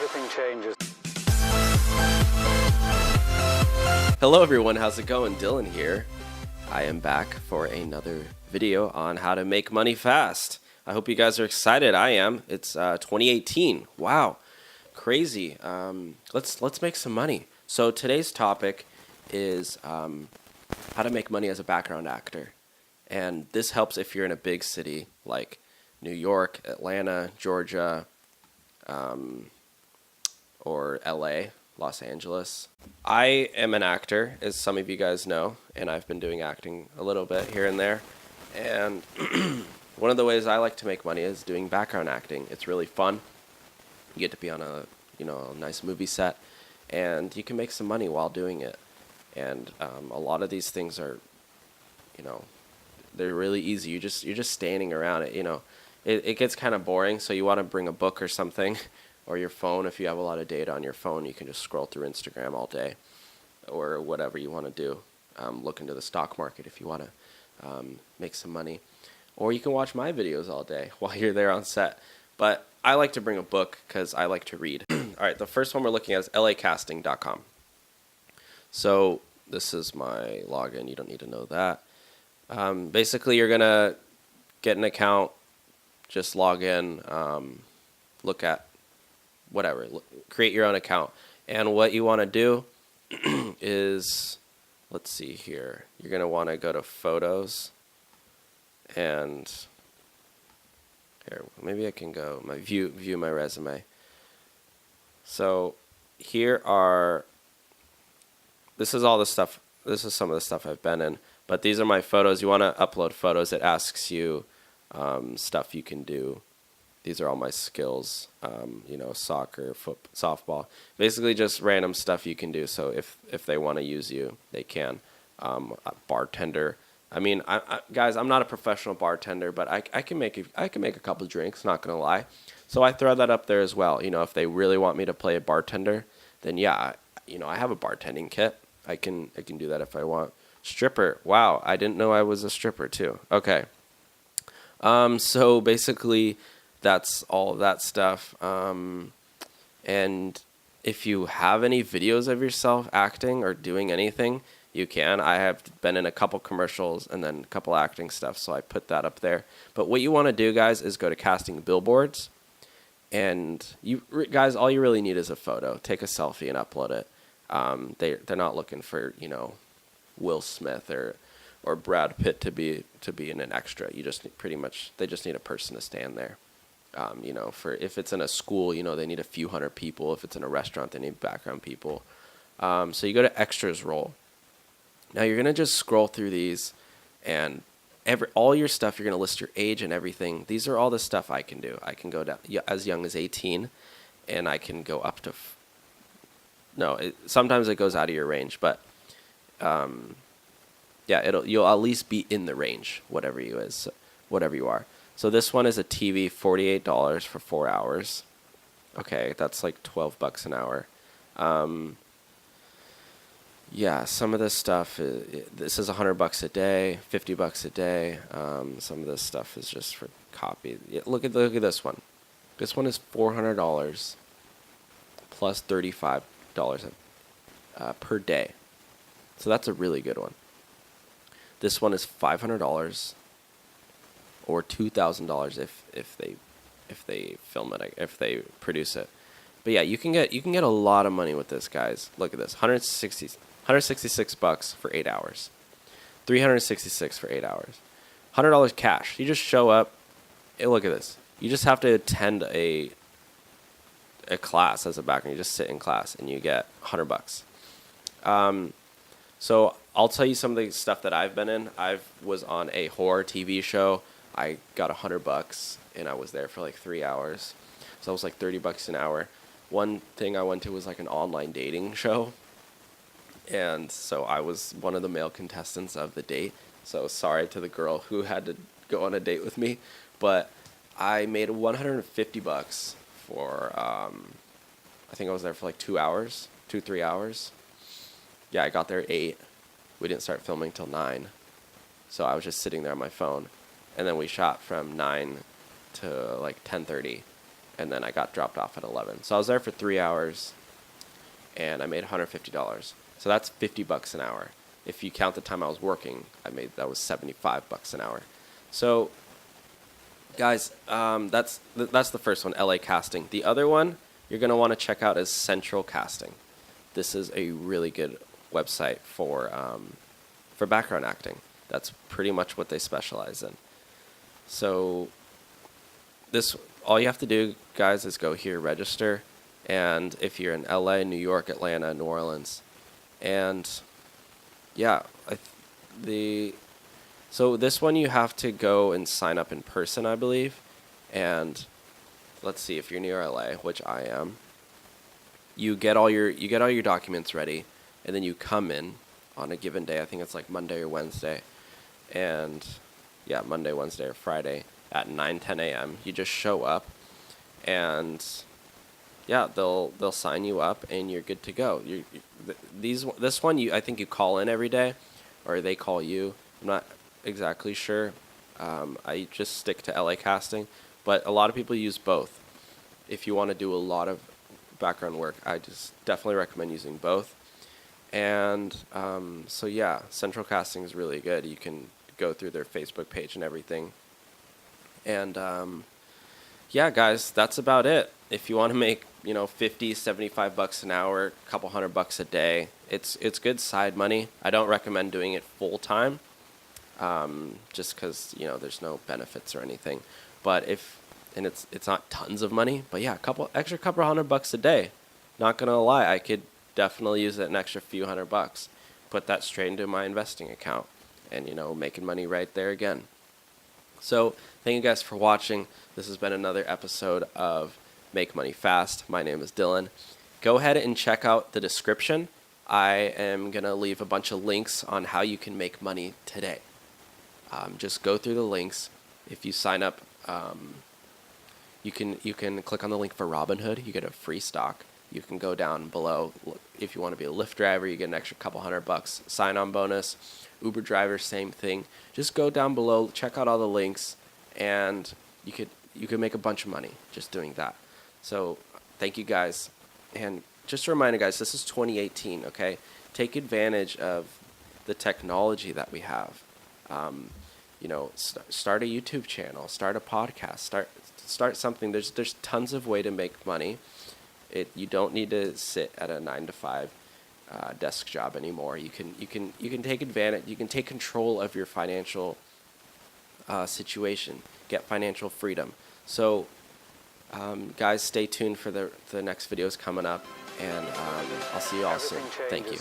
everything changes. Hello everyone, how's it going? Dylan here. I am back for another video on how to make money fast. I hope you guys are excited. I am. It's 2018. Wow, crazy. Let's make some money. So today's topic is how to make money as a background actor. And this helps if you're in a big city like New York, Atlanta, Georgia, or LA, Los Angeles. I am an actor, as some of you guys know, and I've been doing acting a little bit here and there. And one of the ways I like to make money is doing background acting. It's really fun. You get to be on a nice movie set, and you can make some money while doing it. And a lot of these things are, they're really easy. You're just standing around it. It gets kind of boring, so you want to bring a book or something, or your phone. If you have a lot of data on your phone, you can just scroll through Instagram all day, or whatever you want to do. Look into the stock market if you want to make some money, or you can watch my videos all day while you're there on set. But I like to bring a book because I like to read. All right, the first one we're looking at is lacasting.com. So this is my login. You don't need to know that. Basically, you're going to get an account, just log in, look at whatever, create your own account. And what you want to do is, let's see here, you're going to want to go to photos, and here, maybe I can go my view my resume. So here are, this is all the stuff, this is some of the stuff I've been in. But these are my photos. You want to upload photos. It asks you stuff you can do. These are all my skills, soccer, softball. Basically just random stuff you can do. So if they want to use you, they can. A bartender. I mean, guys, I'm not a professional bartender, but I can make a couple of drinks, not going to lie. So I throw that up there as well. If they really want me to play a bartender, then yeah, I have a bartending kit. I can do that if I want. Stripper. Wow, I didn't know I was a stripper too. Okay. So basically, that's all of that stuff. And if you have any videos of yourself acting or doing anything, you can. I have been in a couple commercials and then a couple acting stuff, so I put that up there. But what you want to do, guys, is go to casting billboards. And you guys, all you really need is a photo. Take a selfie and upload it. They're not looking for, Will Smith or Brad Pitt to be in an extra. You just they just need a person to stand there. For if it's in a school, they need a few hundred people. If it's in a restaurant, they need background people. So you go to extras roll. Now you're gonna just scroll through these, and all your stuff. You're gonna list your age and everything. These are all the stuff I can do. I can go down as young as 18, and I can go up to. Sometimes it goes out of your range, but. You'll at least be in the range, whatever you are. So this one is a TV, $48 for 4 hours. Okay, that's like $12 an hour. Some of this stuff, this is $100 a day, $50 a day. Some of this stuff is just for copy. Look at this one. This one is $400 plus $35 per day. So that's a really good one. This one is $500 or $2,000 if they film it, if they produce it. But yeah, you can get a lot of money with this, guys. Look at this, $166 for 8 hours, $366 for 8 hours, $100 cash. You just show up. Hey, look at this. You just have to attend a class as a background. You just sit in class and you get $100. So I'll tell you some of the stuff that I've been in. I was on a horror TV show. I got $100 and I was there for like 3 hours. So that was like $30 an hour. One thing I went to was like an online dating show. And so I was one of the male contestants of the date. So sorry to the girl who had to go on a date with me. But I made $150 for, I think I was there for like 2 hours, 3 hours. Yeah, I got there at 8. We didn't start filming till 9. So I was just sitting there on my phone. And then we shot from 9 to like 10:30. and then I got dropped off at 11. So I was there for 3 hours, and I made $150. So that's $50 an hour. If you count the time I was working, that was $75 an hour. So, guys, that's the first one, LA Casting. The other one you're gonna want to check out is Central Casting. This is a really good website for background acting. That's pretty much what they specialize in. So all you have to do, guys, is go here, register, and if you're in LA, New York, Atlanta, New Orleans, and yeah, so this one you have to go and sign up in person, I believe, and let's see, if you're near LA, which I am, you get all your documents ready, and then you come in on a given day. I think it's like Monday or Wednesday, and yeah, Monday, Wednesday, or Friday at 9-10 a.m. You just show up, and yeah, they'll sign you up, and you're good to go. This one, I think you call in every day, or they call you. I'm not exactly sure. I just stick to LA Casting, but a lot of people use both. If you want to do a lot of background work, I just definitely recommend using both. And so yeah, Central Casting is really good. You can go through their Facebook page and everything. And yeah, guys, that's about it. If you want to make, $50, $75 an hour, a couple $100 a day, it's good side money. I don't recommend doing it full time, just because there's no benefits or anything. But it's not tons of money, but yeah, couple $100 a day. Not gonna lie, I could definitely use an extra few $100. Put that straight into my investing account, and making money right there again. So thank you guys for watching. This has been another episode of Make Money Fast. My name is Dylan. Go ahead and check out the description. I am gonna leave a bunch of links on how you can make money today. Just go through the links. If you sign up, you can click on the link for Robinhood. You get a free stock. You can go down below. If you want to be a Lyft driver, you get an extra couple $100 sign-on bonus. Uber driver, same thing. Just go down below, check out all the links, and you could make a bunch of money just doing that. So thank you guys, and just a reminder, guys, this is 2018. Okay, take advantage of the technology that we have. Start a YouTube channel, start a podcast, start something. There's tons of way to make money. You don't need to sit at a 9-to-5 desk job anymore. You can take advantage. You can take control of your financial situation. Get financial freedom. So, guys, stay tuned for the next videos coming up, and I'll see you all soon. Thank you.